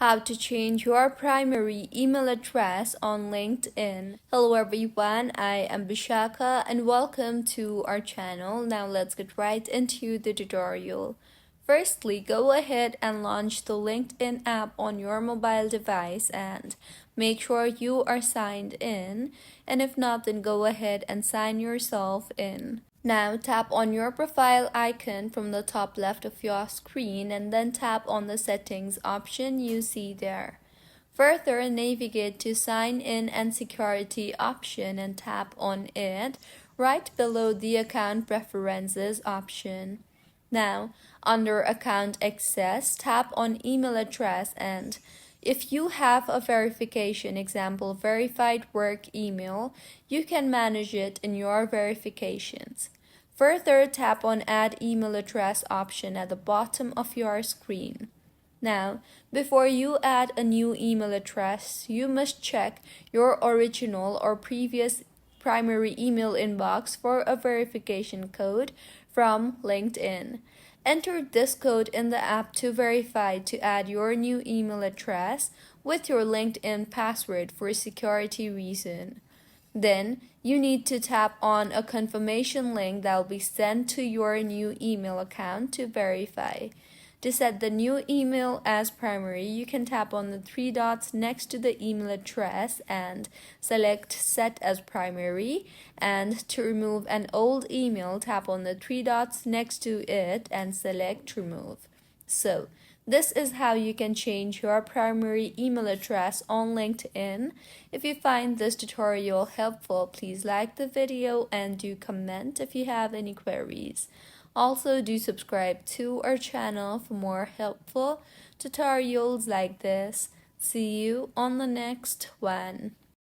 How to change your primary email address on LinkedIn. Hello everyone, I am Bishaka and welcome to our channel. Now let's get right into the tutorial. Firstly, go ahead and launch the LinkedIn app on your mobile device and make sure you are signed in, and if not, then go ahead and sign yourself in. Now tap on your profile icon from the top left of your screen and then tap on the settings option you see there. Further, navigate to sign in and security option and tap on it right below the account preferences option. Now, under account access, tap on email address and if you have a verification, example verified work email, you can manage it in your verifications. Further, tap on add email address option at the bottom of your screen. Now, before you add a new email address, you must check your original or previous primary email inbox for a verification code from LinkedIn. Enter this code in the app to verify to add your new email address with your LinkedIn password for security reason. Then, you need to tap on a confirmation link that will be sent to your new email account to verify. To set the new email as primary, you can tap on the three dots next to the email address and select Set as Primary. And to remove an old email, tap on the three dots next to it and select Remove. So, this is how you can change your primary email address on LinkedIn. If you find this tutorial helpful, please like the video and do comment if you have any queries. Also, do subscribe to our channel for more helpful tutorials like this. See you on the next one.